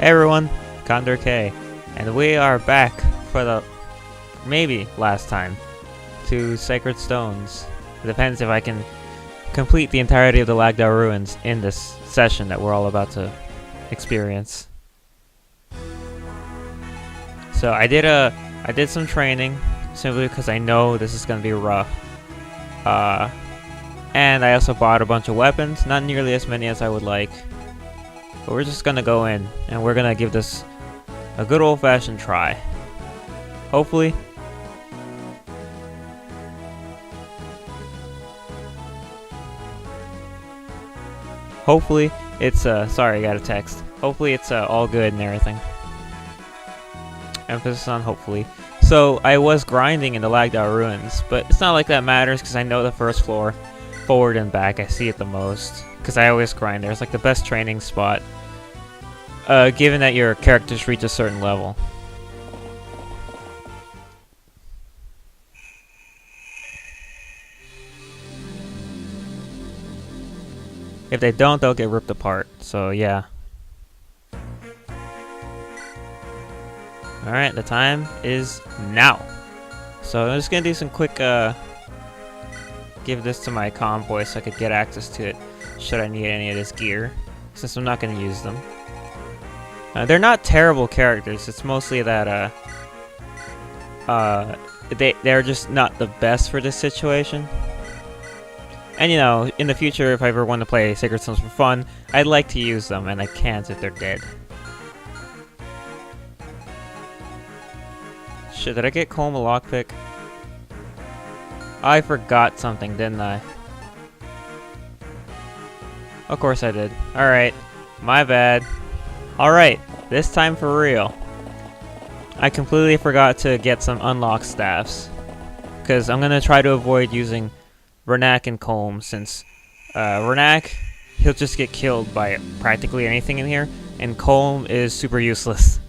Hey everyone, Condor K, and we are back for the maybe last time to Sacred Stones. It depends if I can complete the entirety of the Lagdou Ruins in this session that we're all about to experience. So I did some training simply because I know this is gonna be rough. And I also bought a bunch of weapons, not nearly as many as I would like. But we're just gonna go in and we're gonna give this a good old-fashioned try. Hopefully. Hopefully it's sorry, I got a text. Hopefully it's all good and everything. Emphasis on hopefully. So I was grinding in the Lagdou Ruins, but it's not like that matters because I know the first floor, forward and back, I see it the most. Because I always grind there. It's like the best training spot. Given that your characters reach a certain level. If they don't, they'll get ripped apart. So yeah. Alright, the time is now. So I'm just gonna do some quick give this to my convoy so I could get access to it should I need any of this gear, since I'm not gonna use them. They're not terrible characters, it's mostly that they're just not the best for this situation. And you know, in the future if I ever want to play Sacred Stones for fun, I'd like to use them, and I can't if they're dead. Shit, did I get Colm a lockpick? I forgot something, didn't I? Of course I did. Alright, my bad. Alright, this time for real. I completely forgot to get some unlock staffs. Because I'm going to try to avoid using Renak and Colm, since Renak, he'll just get killed by practically anything in here, and Colm is super useless.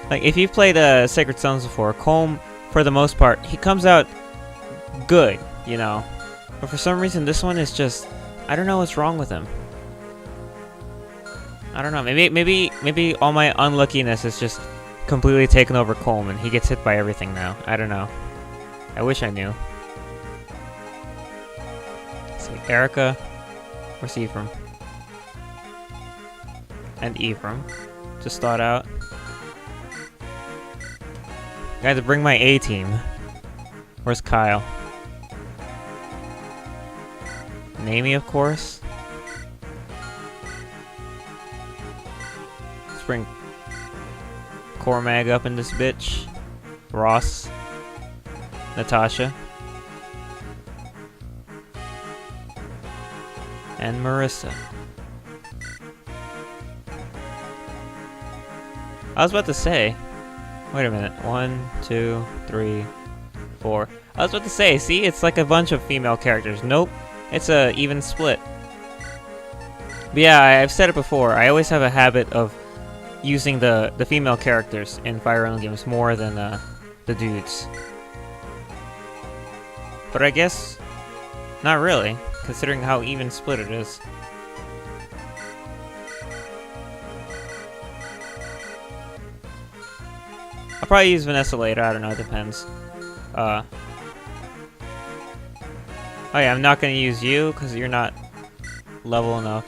Like, if you've played Sacred Stones before, Colm, for the most part, he comes out good, you know. But for some reason, this one is just, I don't know what's wrong with him. I don't know, maybe all my unluckiness is just completely taken over Colm, and he gets hit by everything now. I don't know. I wish I knew. Let's see, Erica, where's Ephraim? And Ephraim, to start out. I had to bring my A-team. Where's Kyle? Naomi, of course. Let's bring Cormag up in this bitch. Ross. Natasha. And Marissa. I was about to say... Wait a minute. 1, 2, 3, 4. I was about to say, see? It's like a bunch of female characters. Nope. It's a even split. But yeah, I've said it before. I always have a habit of using the female characters in Fire Emblem games more than the dudes. But I guess not really, considering how even split it is. I'll probably use Vanessa later, I don't know, it depends. Oh yeah, I'm not gonna use you, because you're not level enough.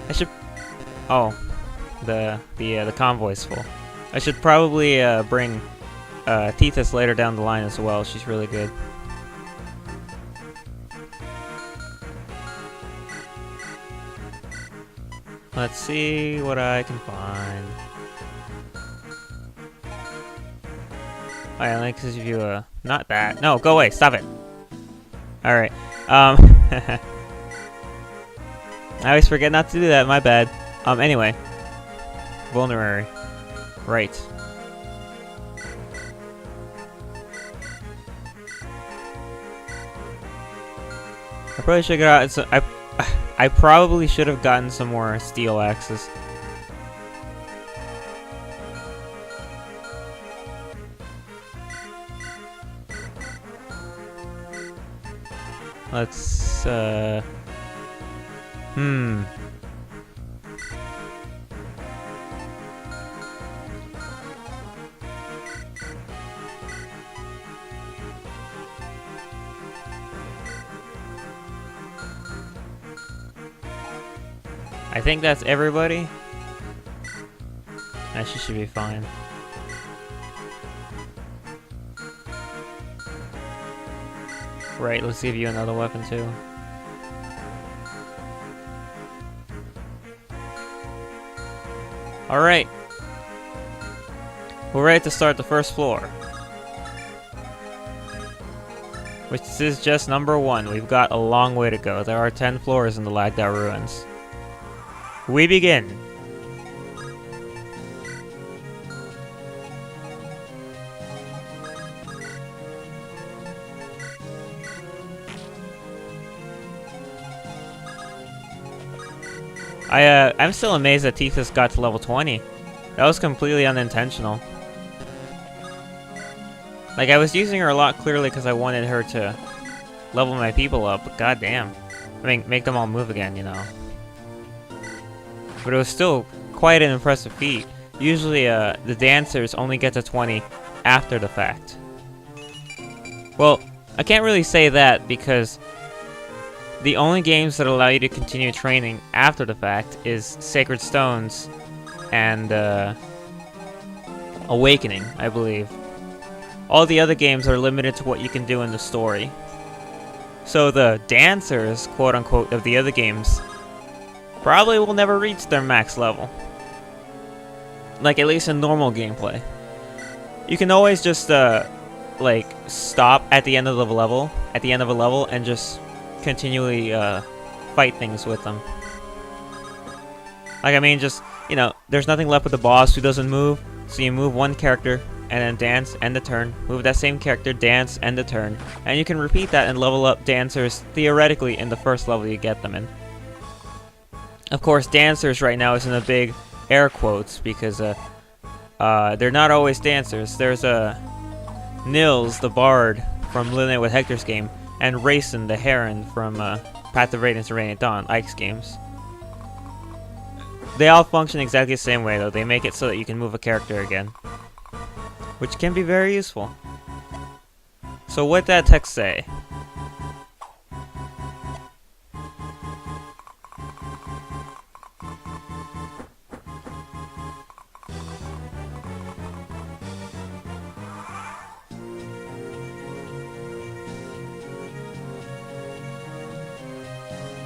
I should... Oh. The convoy's full. I should probably bring Tethys later down the line as well, she's really good. Let's see what I can find. Oh yeah, let me give you not that. No, go away, stop it. Alright, I always forget not to do that, my bad. Anyway. Vulnerary. Right. I probably should have gotten I probably should have gotten some more steel axes. Let's I think that's everybody. She should be fine. Right, let's give you another weapon too. Alright. We're ready to start the first floor. Which is just number 1. We've got a long way to go. There are 10 floors in the Lagdou Ruins. We begin! I'm still amazed that Tifa's got to level 20. That was completely unintentional. Like, I was using her a lot clearly because I wanted her to level my people up, but goddamn. I mean, make them all move again, you know. But it was still quite an impressive feat. Usually, the dancers only get to 20 after the fact. Well, I can't really say that because the only games that allow you to continue training after the fact is Sacred Stones and Awakening, I believe. All the other games are limited to what you can do in the story. So the dancers, quote-unquote, of the other games probably will never reach their max level. Like, at least in normal gameplay. You can always just, like, stop at the end of the level, and just continually, fight things with them. Like, I mean, just, you know, there's nothing left with the boss who doesn't move, so you move one character, and then dance, end the turn, move that same character, dance, end the turn, and you can repeat that and level up dancers, theoretically, in the first level you get them in. Of course, dancers right now is in a big air quotes, because, they're not always dancers. There's, Nils, the bard, from Lynette with Hector's game, and Rayson, the Heron, from, Path of Radiance and Radiant Dawn, Ike's games. They all function exactly the same way, though. They make it so that you can move a character again, which can be very useful. So what'd that text say?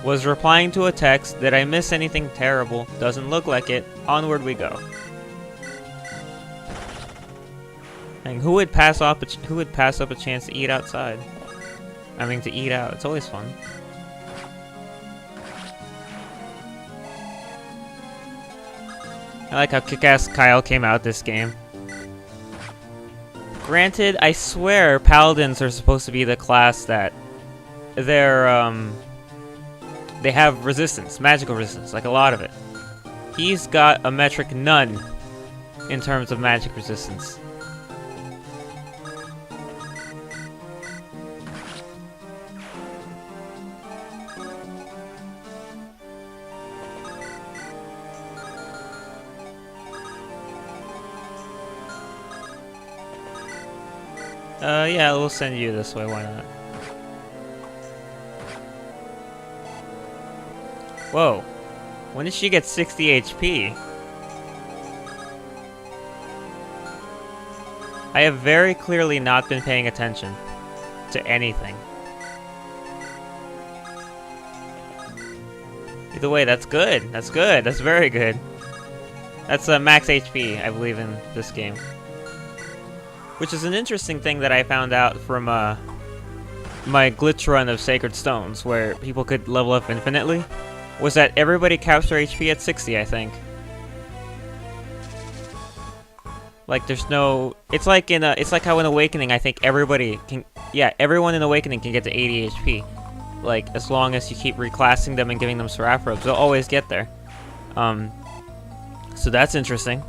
Was replying to a text. Did I miss anything terrible? Doesn't look like it. Onward we go. And who would pass up a chance to eat outside? I mean, to eat out. It's always fun. I like how kick-ass Kyle came out this game. Granted, I swear paladins are supposed to be the class that they have resistance, magical resistance, like a lot of it. He's got a metric none in terms of magic resistance. Yeah, we'll send you this way, why not? Whoa. When did she get 60 HP? I have very clearly not been paying attention to anything. Either way, that's good. That's good. That's very good. That's max HP, I believe, in this game. Which is an interesting thing that I found out from my glitch run of Sacred Stones, where people could level up infinitely, was that everybody caps their HP at 60, I think. Like, there's no... It's like how in Awakening, I think everybody can... Yeah, everyone in Awakening can get to 80 HP. Like, as long as you keep reclassing them and giving them Seraph Robes, they'll always get there. So that's interesting.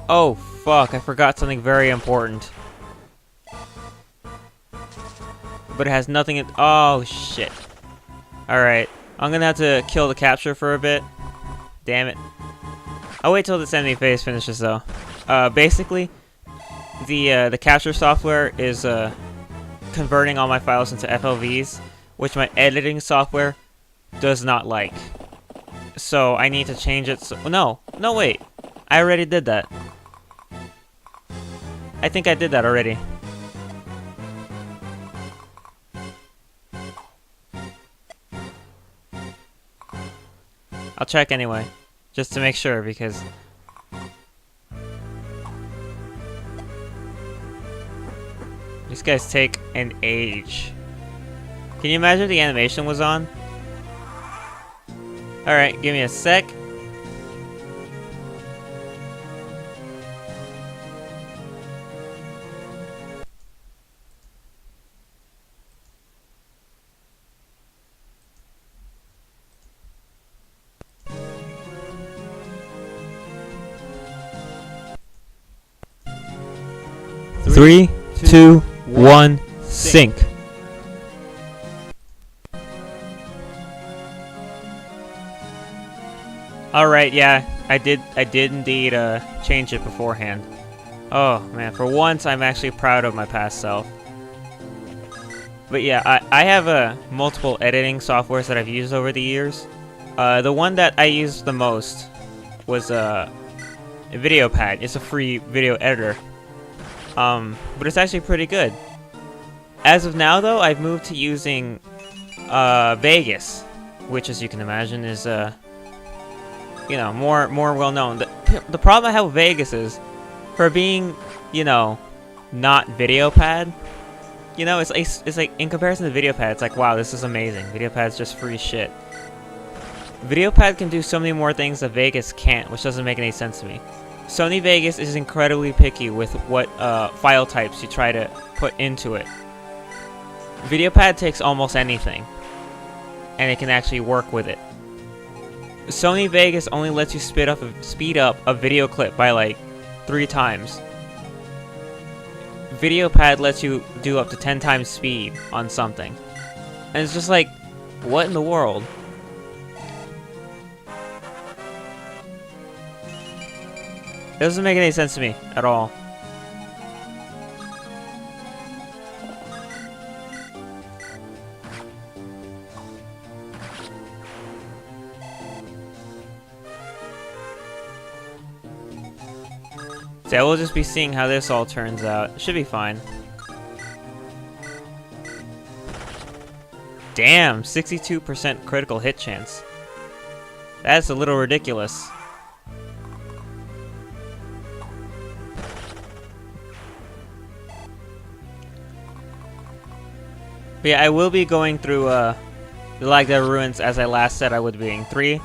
Oh, fuck, I forgot something very important. But it has nothing in... Oh, shit. Alright, I'm gonna have to kill the capture for a bit. Damn it. I'll wait till this enemy phase finishes, though. Basically, the capture software is converting all my files into FLVs, which my editing software does not like. So I need to change it. So no, wait. I already did that. I think I did that already. I'll check anyway, just to make sure, because these guys take an age. Can you imagine if the animation was on? Alright, give me a sec. Three, two, one, sync. Alright, yeah, I did indeed change it beforehand. Oh man, for once I'm actually proud of my past self. But yeah, I have multiple editing softwares that I've used over the years. The one that I used the most was VideoPad. It's a free video editor. But it's actually pretty good. As of now, though, I've moved to using Vegas, which, as you can imagine, is you know, more well known. The problem I have with Vegas is, for being, you know, not VideoPad, you know, it's like in comparison to VideoPad, it's like, wow, this is amazing. VideoPad's just free shit. VideoPad can do so many more things that Vegas can't, which doesn't make any sense to me. Sony Vegas is incredibly picky with what file types you try to put into it. VideoPad takes almost anything, and it can actually work with it. Sony Vegas only lets you speed up a video clip by like 3 times. VideoPad lets you do up to 10 times speed on something. And it's just like, what in the world? It doesn't make any sense to me at all. So yeah, we'll just be seeing how this all turns out. It should be fine. Damn, 62% critical hit chance. That's a little ridiculous. But yeah, I will be going through the Lagdou Ruins as I last said I would be. 3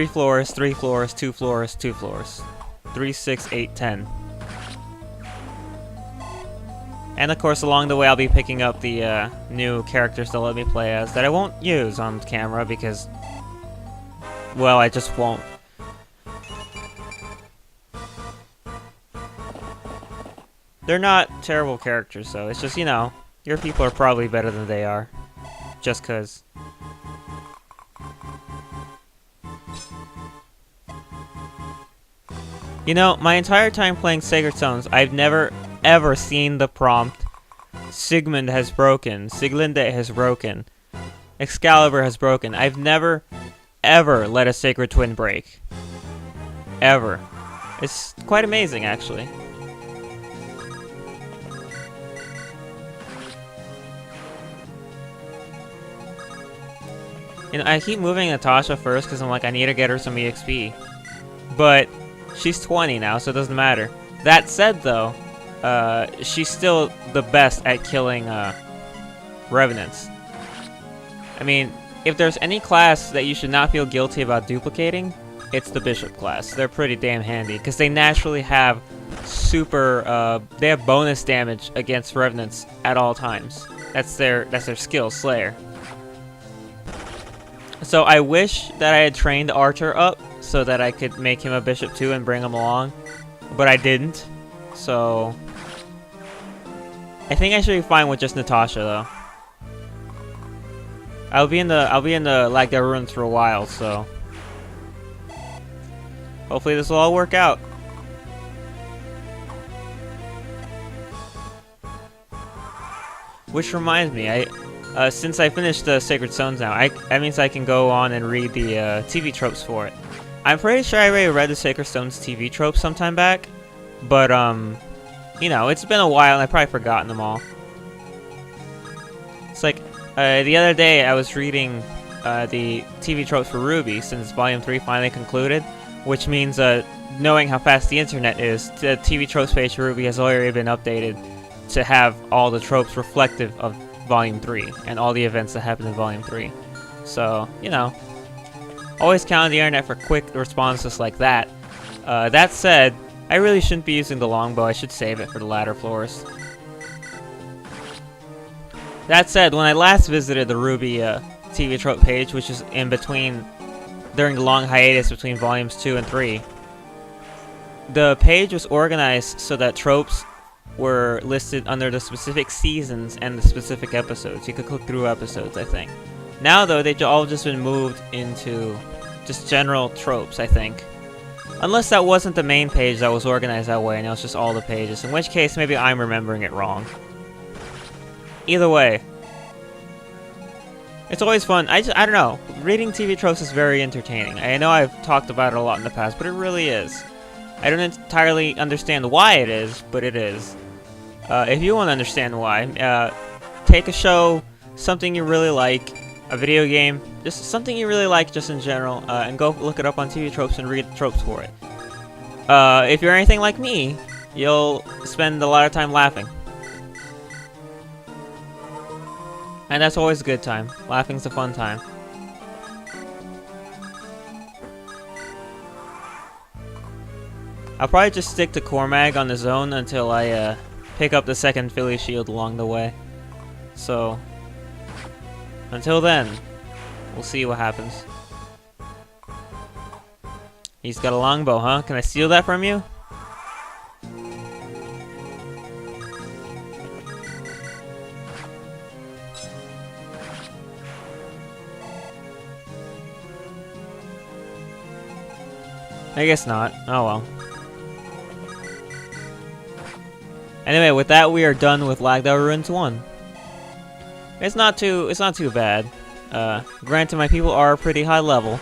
floors, 3 floors, 2 floors, 2 floors. 3, 6, 8, 10. And of course, along the way, I'll be picking up the new characters to let me play as that I won't use on camera because, well, I just won't. They're not terrible characters, though. It's just, you know, your people are probably better than they are. Just 'cause. You know, my entire time playing Sacred Stones, I've never ever seen the prompt Sigmund has broken, Siglinde has broken, Excalibur has broken. I've never ever let a Sacred Twin break. Ever. It's quite amazing, actually. You know, I keep moving Natasha first because I'm like, I need to get her some EXP. But she's 20 now, so it doesn't matter. That said, though, she's still the best at killing Revenants. I mean, if there's any class that you should not feel guilty about duplicating, it's the Bishop class. They're pretty damn handy, because they naturally have they have bonus damage against Revenants at all times. That's their skill, Slayer. So I wish that I had trained Archer up so that I could make him a Bishop too and bring him along, but I didn't. So I think I should be fine with just Natasha though. I'll be in the Lagdou Ruins for a while, so hopefully this will all work out. Which reminds me, since I finished the Sacred Stones now, that means I can go on and read the TV tropes for it. I'm pretty sure I already read the Sacred Stones TV tropes sometime back, but you know, it's been a while and I've probably forgotten them all. It's like the other day I was reading the TV tropes for Ruby since Volume 3 finally concluded, which means knowing how fast the internet is, the TV tropes page for Ruby has already been updated to have all the tropes reflective of Volume 3 and all the events that happened in Volume 3. So, you know, always count on the internet for quick responses like that. That said, I really shouldn't be using the longbow. I should save it for the latter floors. That said, when I last visited the Ruby TV trope page, which is in between, during the long hiatus between Volumes 2 and 3, the page was organized so that tropes were listed under the specific seasons and the specific episodes. You could click through episodes, I think. Now, though, they've all just been moved into just general tropes, I think. Unless that wasn't the main page that was organized that way and it was just all the pages, in which case maybe I'm remembering it wrong. Either way, it's always fun. I don't know. Reading TV tropes is very entertaining. I know I've talked about it a lot in the past, but it really is. I don't entirely understand why it is, but it is. If you want to understand why, take a show, something you really like, a video game, just something you really like just in general, and go look it up on TV tropes and read the tropes for it. If you're anything like me, you'll spend a lot of time laughing. And that's always a good time. Laughing's a fun time. I'll probably just stick to Cormag on his own until I pick up the second Philly shield along the way. So, until then, we'll see what happens. He's got a longbow, huh? Can I steal that from you? I guess not. Oh well. Anyway, with that, we are done with Lagdou Ruins 1. It's not too bad. Granted, my people are pretty high level,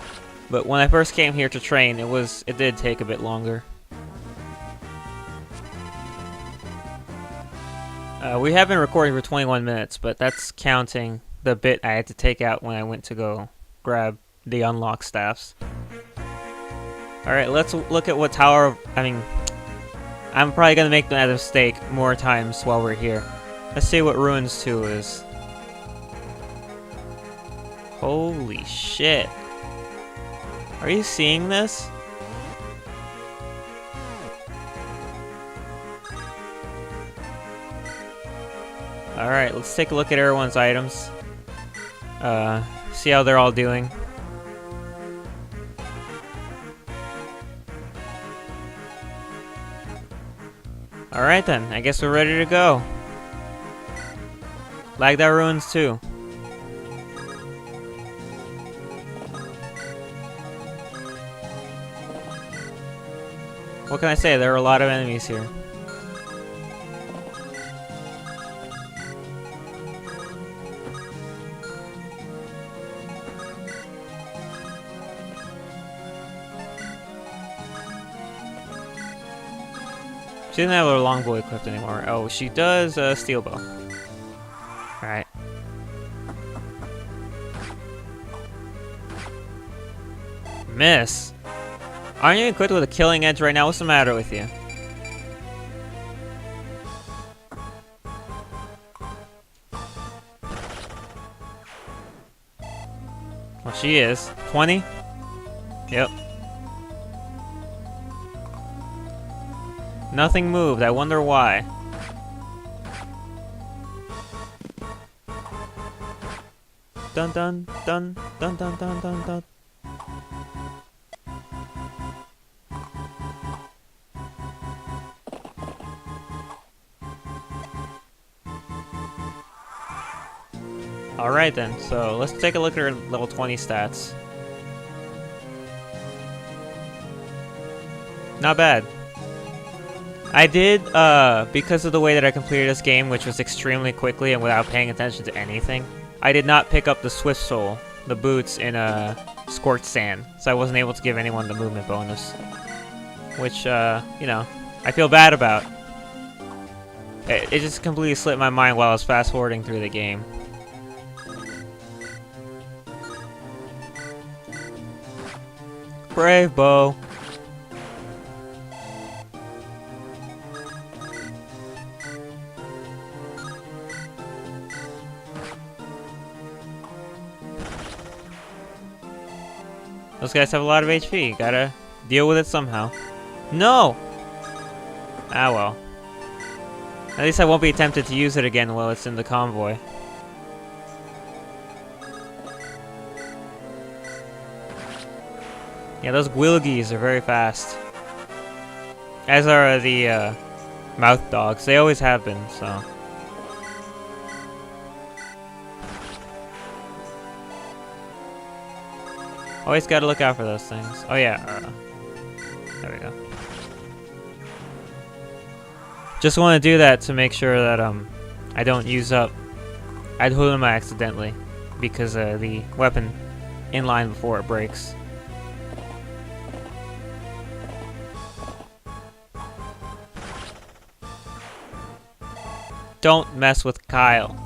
but when I first came here to train, it did take a bit longer. We have been recording for 21 minutes, but that's counting the bit I had to take out when I went to go grab the unlock staffs. Alright, let's look at what Tower of... I'm probably gonna make that mistake more times while we're here. Let's see what Ruins 2 is. Holy shit. Are you seeing this? Alright, let's take a look at everyone's items. See how they're all doing. Alright then, I guess we're ready to go. Lagdou Ruins 2. What can I say? There are a lot of enemies here. She doesn't have her longbow equipped anymore. Oh, she does a steel bow. Alright. Miss! Aren't you equipped with a killing edge right now? What's the matter with you? Well, she is. 20? Yep. Nothing moved. I wonder why. Dun dun dun dun dun dun dun dun. Alright then, so let's take a look at her level 20 stats. Not bad. I did, because of the way that I completed this game, which was extremely quickly and without paying attention to anything, I did not pick up the Swift Soul, the boots in Scorched Sand, so I wasn't able to give anyone the movement bonus. Which, you know, I feel bad about. It just completely slipped my mind while I was fast-forwarding through the game. Brave Bo. Those guys have a lot of HP. Gotta deal with it somehow. No! Ah well. At least I won't be tempted to use it again while it's in the convoy. Yeah, those Gwilgies are very fast. As are the mouth dogs. They always have been, so. Always gotta look out for those things. Oh yeah, there we go. Just want to do that to make sure that I don't use up Adhulma accidentally, because the weapon in line before it breaks. Don't mess with Kyle.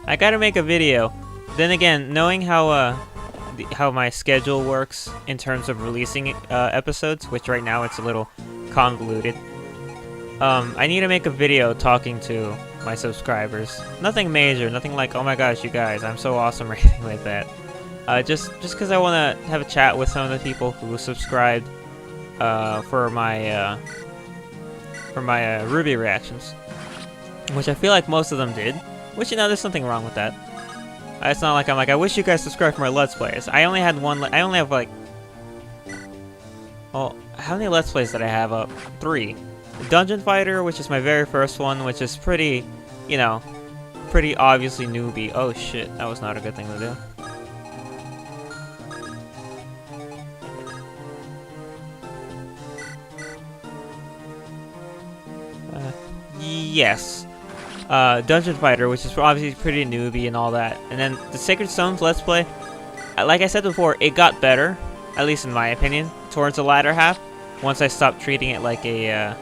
I gotta make a video. Then again, knowing how my schedule works in terms of releasing episodes, which right now it's a little convoluted, I need to make a video talking to my subscribers. Nothing major, nothing like, oh my gosh, you guys, I'm so awesome or anything like that. Just because I want to have a chat with some of the people who subscribed for my Ruby reactions, which I feel like most of them did. Which, you know, there's something wrong with that. It's not like I'm like, I wish you guys subscribed for my Let's Plays. I only had one. I only have like, well, how many Let's Plays did I have up? 3. Dungeon Fighter, which is my very first one, which is pretty, you know, pretty obviously newbie. Oh shit, that was not a good thing to do. Yes. Dungeon Fighter, which is obviously pretty newbie and all that. And then the Sacred Stones Let's Play, like I said before, it got better, at least in my opinion, towards the latter half, once I stopped treating it like a,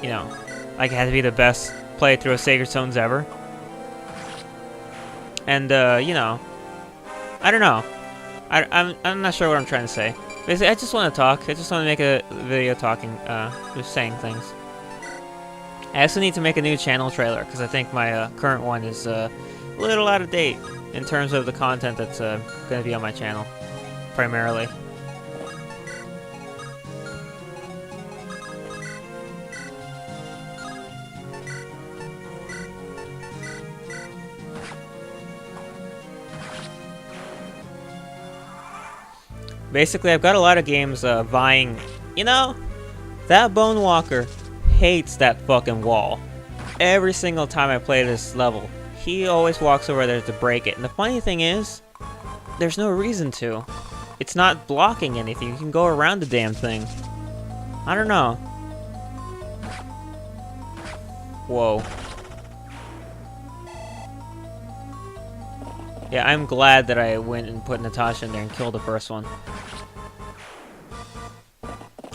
you know, like it had to be the best playthrough of Sacred Stones ever. And, you know, I don't know. I'm not sure what I'm trying to say. Basically, I just want to talk. I just want to make a video talking, just saying things. I also need to make a new channel trailer, because I think my current one is a little out of date in terms of the content that's going to be on my channel, primarily. Basically, I've got a lot of games vying, you know, that Bone Walker hates that fucking wall. Every single time I play this level, he always walks over there to break it. And the funny thing is, there's no reason to. It's not blocking anything. You can go around the damn thing. I don't know. Whoa. Yeah, I'm glad that I went and put Natasha in there and killed the first one.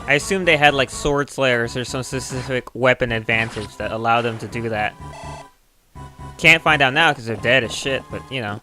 I assume they had like sword slayers or some specific weapon advantage that allowed them to do that. Can't find out now because they're dead as shit, but you know.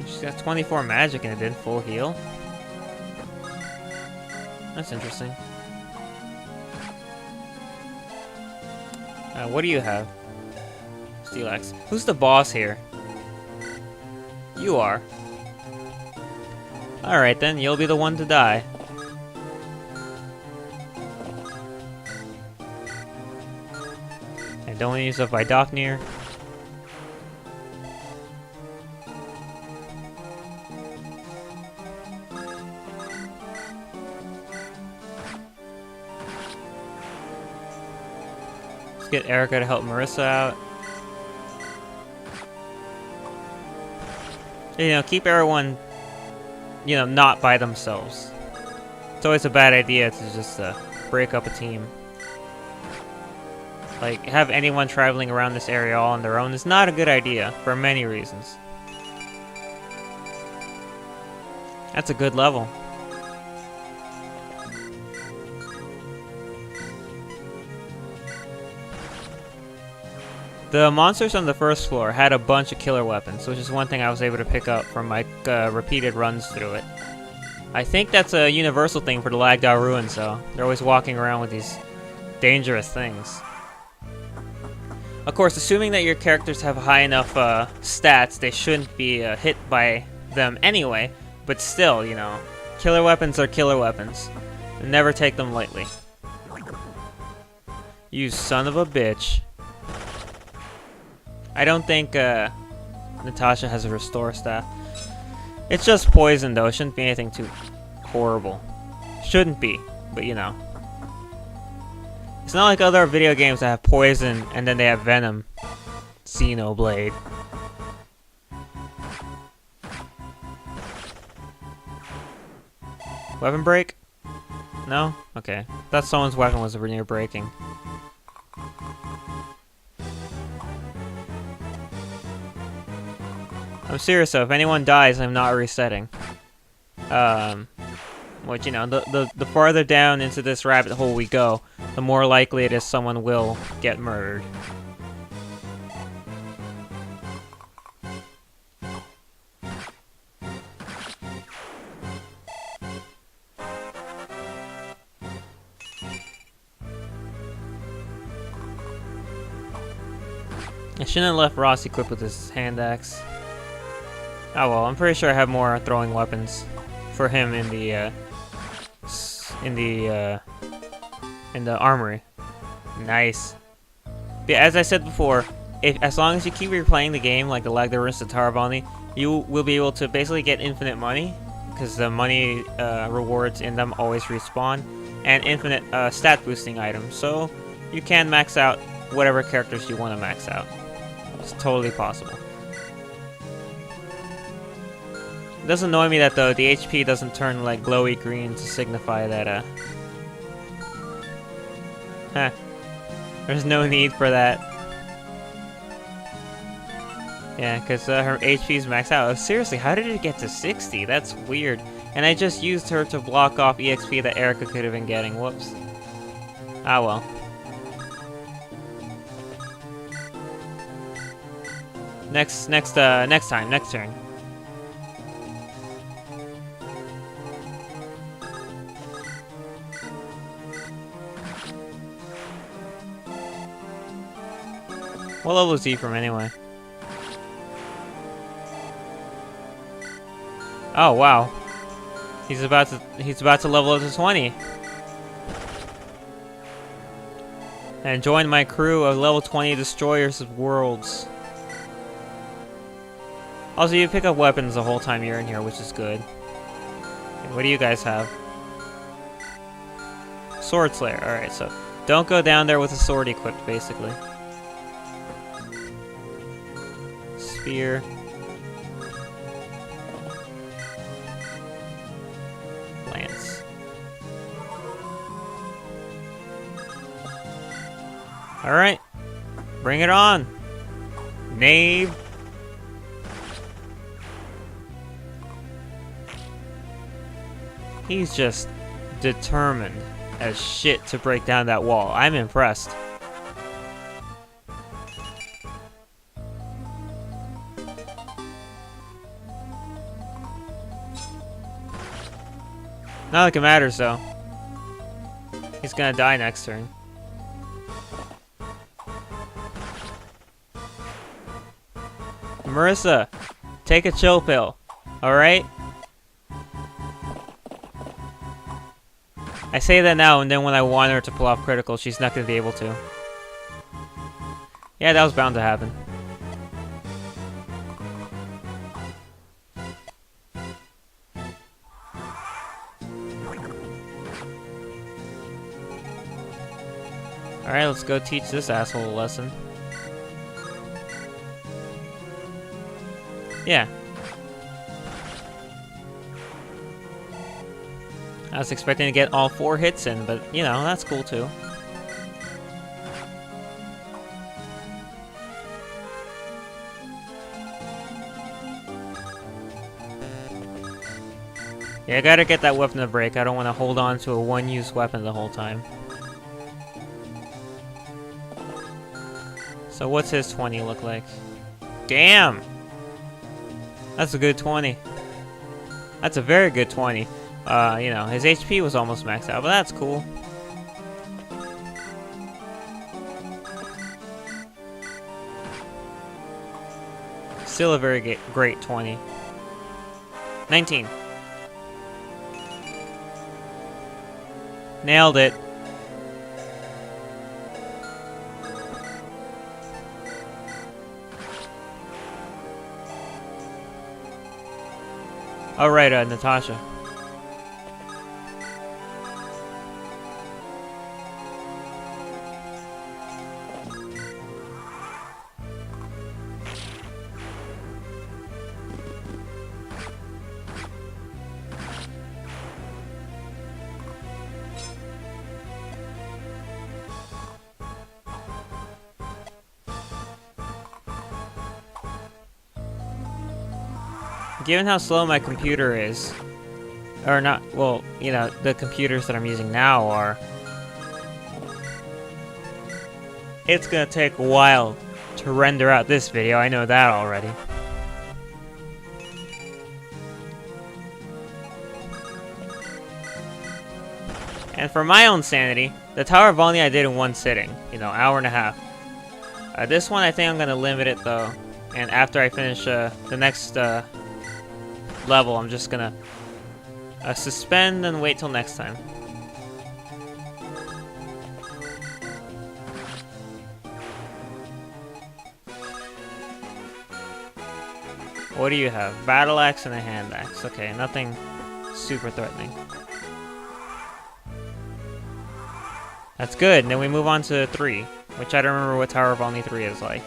She's got 24 magic and it did full heal. That's interesting. What do you have? Steel Axe. Who's the boss here? You are. Alright then, you'll be the one to die. And don't use a Vidofnir. Let's get Erica to help Marissa out. You know, keep everyone, you know, not by themselves. It's always a bad idea to just break up a team. Like, have anyone traveling around this area all on their own is not a good idea, for many reasons. That's a good level. The monsters on the first floor had a bunch of killer weapons, which is one thing I was able to pick up from my repeated runs through it. I think that's a universal thing for the Lagdou Ruins, though. They're always walking around with these dangerous things. Of course, assuming that your characters have high enough stats, they shouldn't be hit by them anyway. But still, you know, killer weapons are killer weapons. Never take them lightly. You son of a bitch. I don't think Natasha has a restore staff. It's just poison, though. It shouldn't be anything too horrible. Shouldn't be, but you know. It's not like other video games that have poison and then they have venom. Xenoblade. Weapon break? No? Okay. Thought someone's weapon was near breaking. I'm serious though, if anyone dies, I'm not resetting. Which, you know, the farther down into this rabbit hole we go, the more likely it is someone will get murdered. I shouldn't have left Ross equipped with his hand axe. Oh well, I'm pretty sure I have more throwing weapons for him in the armory. Nice. But as I said before, as long as you keep replaying the game like the Lagdou Ruins to Tower of Valni, you will be able to basically get infinite money, because the money rewards in them always respawn, and infinite stat boosting items. So you can max out whatever characters you want to max out. It's totally possible. It does annoy me that though the HP doesn't turn like glowy green to signify that there's no need for that. Yeah, because her HP's maxed out. Oh, seriously, how did it get to 60? That's weird. And I just used her to block off EXP that Erica could have been getting. Whoops. Ah well. Next turn. What level is he from anyway? Oh wow. He's about to level up to 20. And join my crew of level 20 destroyers of worlds. Also, you pick up weapons the whole time you're in here, which is good. Okay, what do you guys have? Sword Slayer. Alright, so don't go down there with a sword equipped, basically. Spear. Lance. Alright. Bring it on. Knave. He's just determined as shit to break down that wall. I'm impressed. Not like it matters though. He's gonna die next turn. Marissa, take a chill pill. Alright? I say that now, and then when I want her to pull off critical, she's not gonna be able to. Yeah, that was bound to happen. Alright, let's go teach this asshole a lesson. Yeah. I was expecting to get all 4 hits in, but, you know, that's cool too. Yeah, I gotta get that weapon to break. I don't want to hold on to a one-use weapon the whole time. So what's his 20 look like? Damn! That's a good 20. That's a very good 20. You know, his HP was almost maxed out, but that's cool. Still a very great 20. 19. Nailed it. Alright, Natasha. Given how slow my computer is, or not, well, you know, the computers that I'm using now are, it's gonna take a while to render out this video, I know that already. And for my own sanity, the Tower of Valni I did in one sitting, you know, hour and a half. This one I think I'm gonna limit it though, and after I finish the next level, I'm just gonna suspend and wait till next time. What do you have? Battle axe and a hand axe. Okay, nothing super threatening. That's good. And then we move on to 3, which I don't remember what Tower of Valni 3 is like.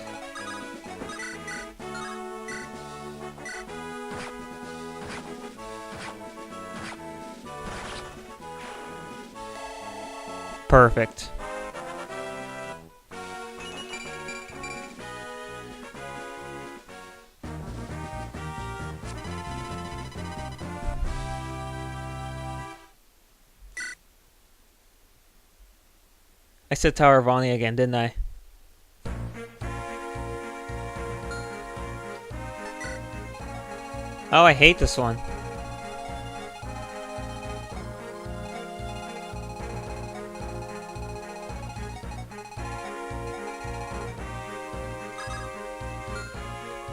Perfect. I said Tower of Valni again, didn't I? Oh, I hate this one.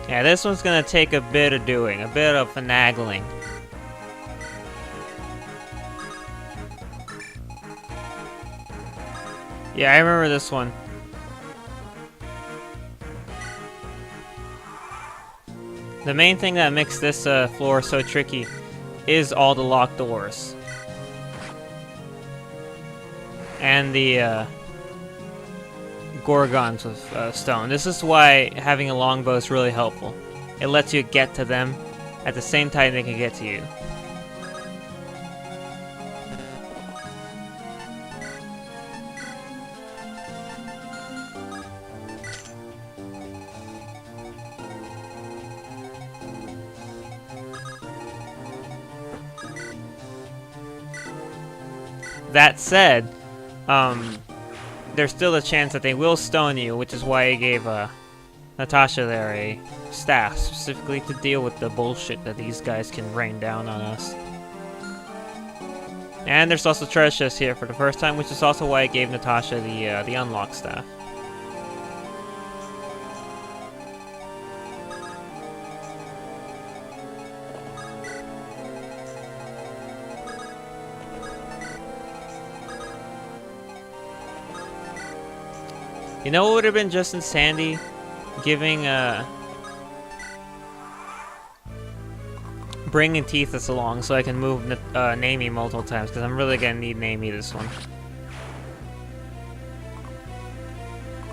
Yeah, this one's gonna take a bit of doing, a bit of finagling. Yeah, I remember this one. The main thing that makes this floor so tricky is all the locked doors. And the gorgons with stone. This is why having a longbow is really helpful. It lets you get to them at the same time they can get to you. That said, there's still a chance that they will stone you, which is why I gave Natasha there a staff, specifically to deal with the bullshit that these guys can rain down on us. And there's also treasure chests here for the first time, which is also why I gave Natasha the unlock staff. You know what would have been just as handy? Giving, bringing Tethys along so I can move Namie multiple times, because I'm really gonna need Namie this one.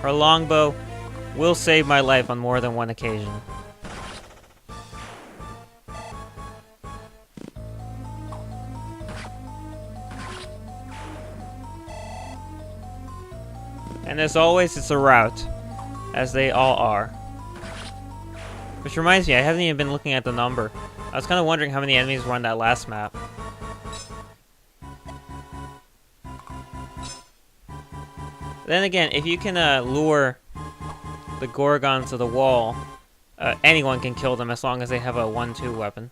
Her longbow will save my life on more than one occasion. And as always, it's a rout, as they all are. Which reminds me, I haven't even been looking at the number. I was kind of wondering how many enemies were on that last map. Then again, if you can lure the Gorgon to the wall, anyone can kill them as long as they have a 1-2 weapon.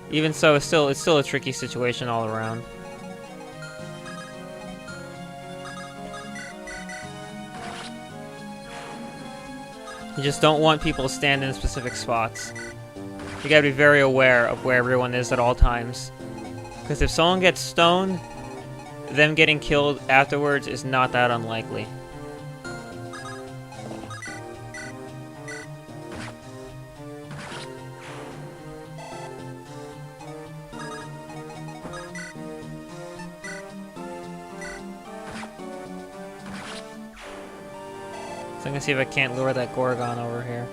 Even so, it's still a tricky situation all around. You just don't want people to stand in specific spots. You gotta be very aware of where everyone is at all times. Because if someone gets stoned, them getting killed afterwards is not that unlikely. So I'm gonna see if I can't lure that Gorgon over here.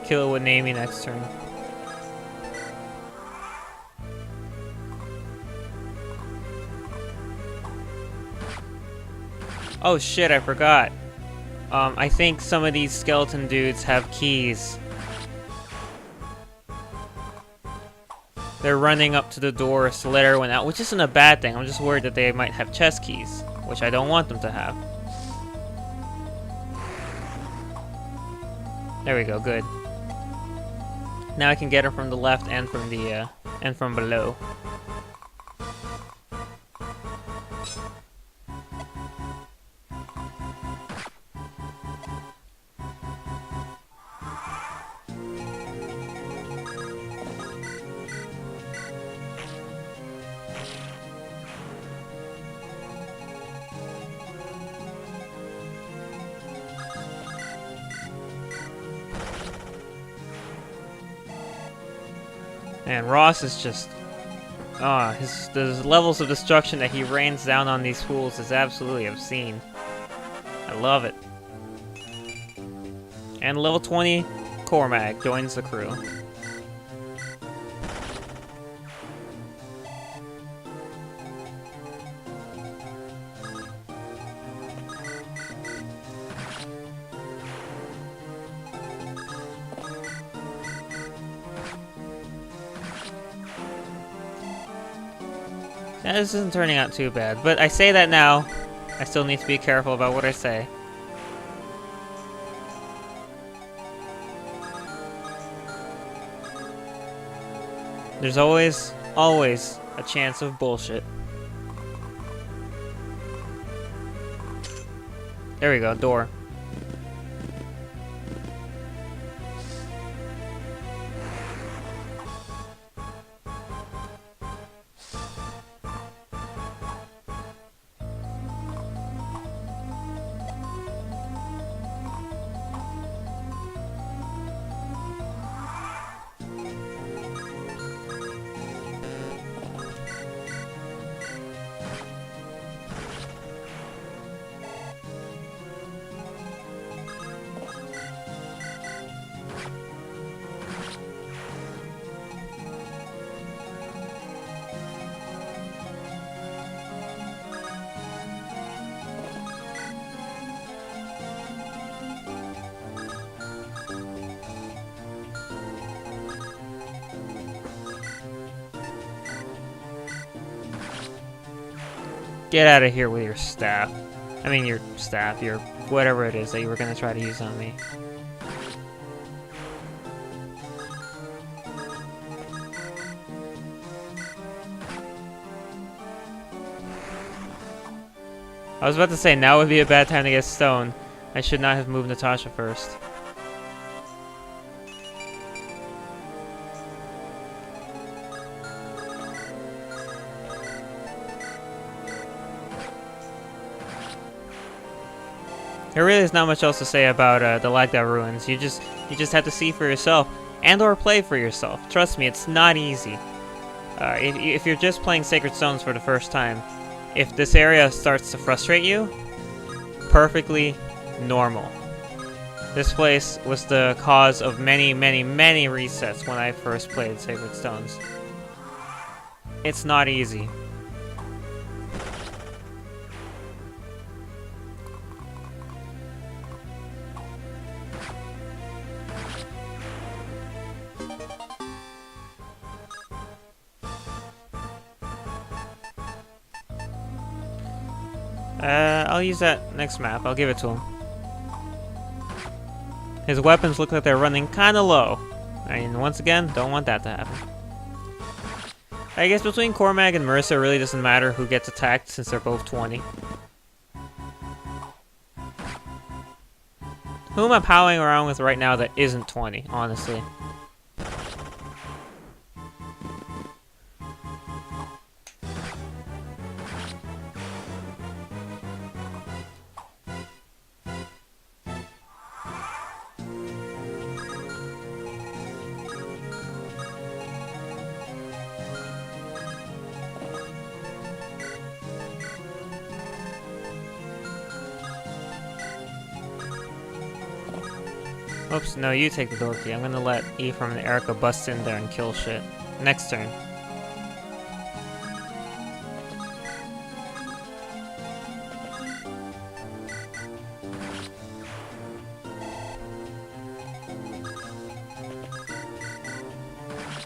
Kill it with Namie next turn. Oh shit, I forgot. I think some of these skeleton dudes have keys. They're running up to the doors to let everyone out, which isn't a bad thing. I'm just worried that they might have chest keys, which I don't want them to have. There we go, good. Now I can get her from the left and from the and from below. And Ross is just... the levels of destruction that he rains down on these fools is absolutely obscene. I love it. And level 20, Cormac joins the crew. Yeah, this isn't turning out too bad, but I say that now. I still need to be careful about what I say. There's always a chance of bullshit. There we go, door. Get out of here with your staff. I mean your staff, your whatever it is that you were gonna try to use on me. I was about to say, now would be a bad time to get stoned. I should not have moved Natasha first. There really is not much else to say about the Lagdou Ruins. You just have to see for yourself, and/or play for yourself. Trust me, it's not easy. If you're just playing Sacred Stones for the first time, if this area starts to frustrate you, perfectly normal. This place was the cause of many, many, many resets when I first played Sacred Stones. It's not easy. I'll use that next map. I'll give it to him. His weapons look like they're running kinda low. And once again, don't want that to happen. I guess between Cormag and Mercer, it really doesn't matter who gets attacked since they're both 20. Who am I powering around with right now that isn't 20, honestly? Oops, no, you take the door key. I'm gonna let Ephraim and Erica bust in there and kill shit. Next turn.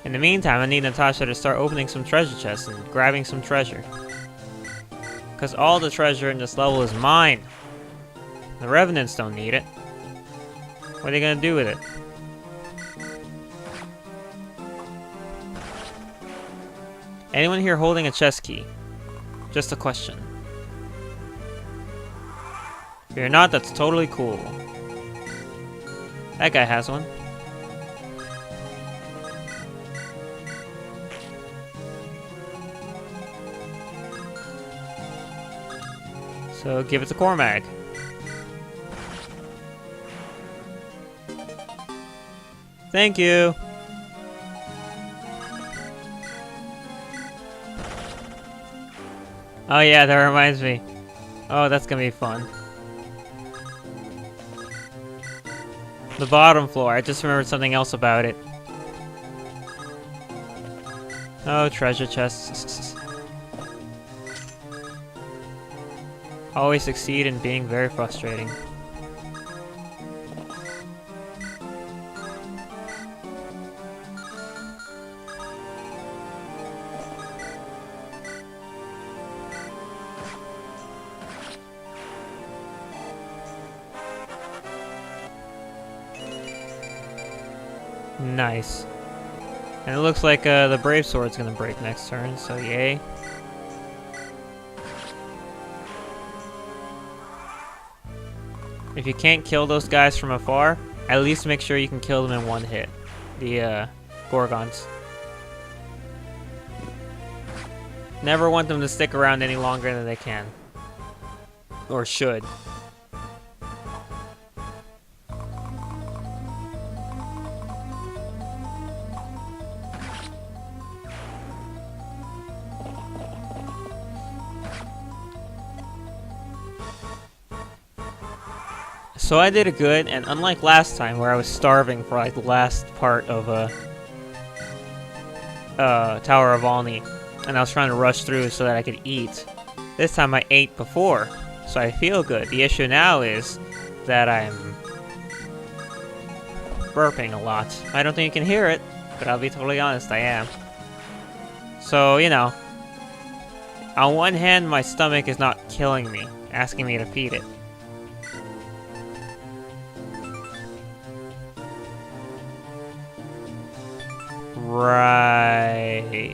In the meantime, I need Natasha to start opening some treasure chests and grabbing some treasure. Because all the treasure in this level is mine. The Revenants don't need it. What are they gonna do with it? Anyone here holding a chest key? Just a question. If you're not, that's totally cool. That guy has one. So give it to Cormag. Thank you. Oh yeah, that reminds me. Oh, that's gonna be fun. The bottom floor. I just remembered something else about it. Oh, treasure chests. Always succeed in being very frustrating. Nice. And it looks like the Brave Sword's gonna break next turn, so yay. If you can't kill those guys from afar, at least make sure you can kill them in one hit. The Gorgons. Never want them to stick around any longer than they can. Or should. So I did it good, and unlike last time where I was starving for like the last part of Tower of Valni, and I was trying to rush through so that I could eat, this time I ate before, so I feel good. The issue now is that I'm burping a lot. I don't think you can hear it, but I'll be totally honest, I am. So, you know, On one hand, my stomach is not killing me, asking me to feed it. Right.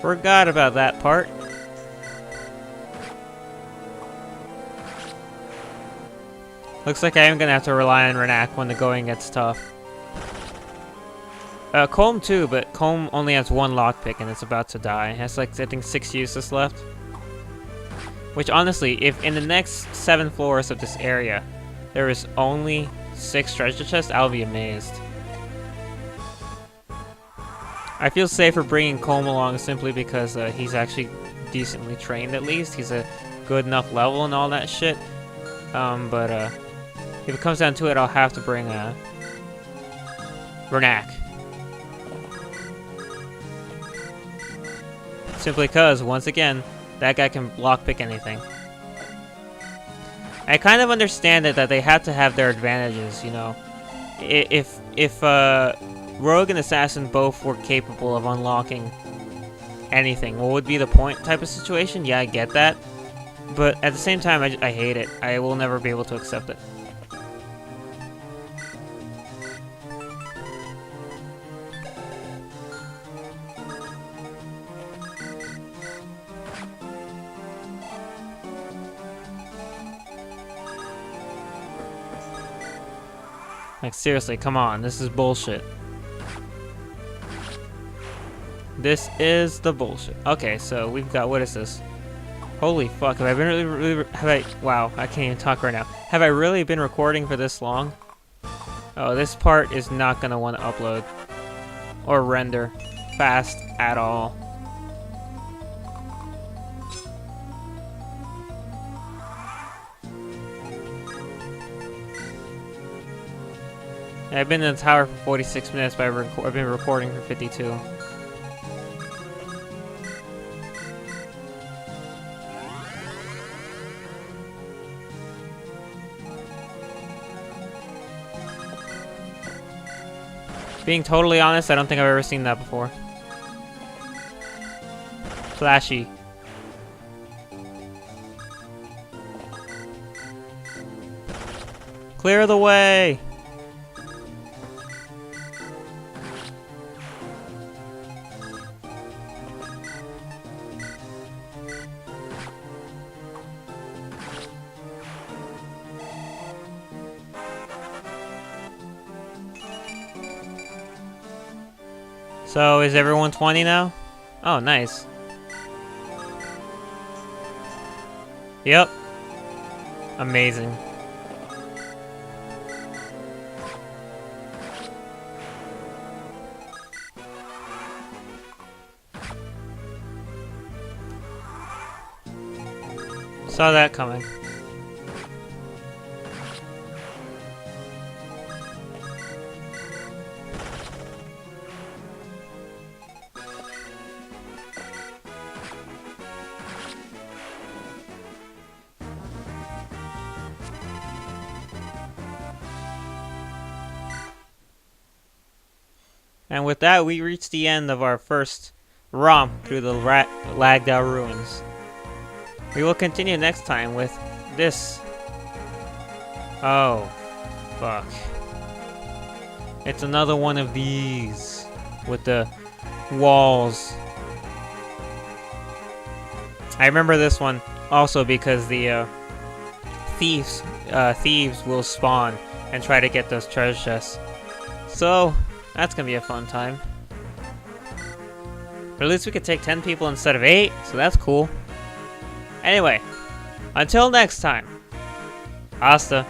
Forgot about that part. Looks like I am gonna have to rely on Renak when the going gets tough. Colm too, but Colm only has one lockpick and it's about to die. It has like, I think 6 uses left. Which honestly, if in the next 7 floors of this area, there is only 6 treasure chests, I'll be amazed. I feel safer bringing Colm along simply because he's actually decently trained at least. He's a good enough level and all that shit. But if it comes down to it, I'll have to bring Renak. Simply because, once again, that guy can lockpick anything. I kind of understand it that they have to have their advantages, you know. If Rogue and Assassin both were capable of unlocking anything, what would be the point type of situation? Yeah, I get that. But at the same time, I hate it. I will never be able to accept it. Like, seriously, come on. This is bullshit. This is the bullshit. Okay, so we've got, what is this? Holy fuck, have I been really, wow, I can't even talk right now. Have I really been recording for this long? Oh, this part is not gonna want to upload or render fast at all. I've been in the tower for 46 minutes, but I've been recording for 52. Being totally honest, I don't think I've ever seen that before. Flashy. Clear the way! So, is everyone 20 now? Oh, nice. Yep. Amazing. Saw that coming. And with that, we reach the end of our first romp through the Lagdou Ruins. We will continue next time with this. Oh, fuck. It's another one of these with the walls. I remember this one also because the thieves will spawn and try to get those treasure chests. So that's gonna be a fun time. But at least we could take 10 people instead of 8, so that's cool. Anyway, until next time, hasta.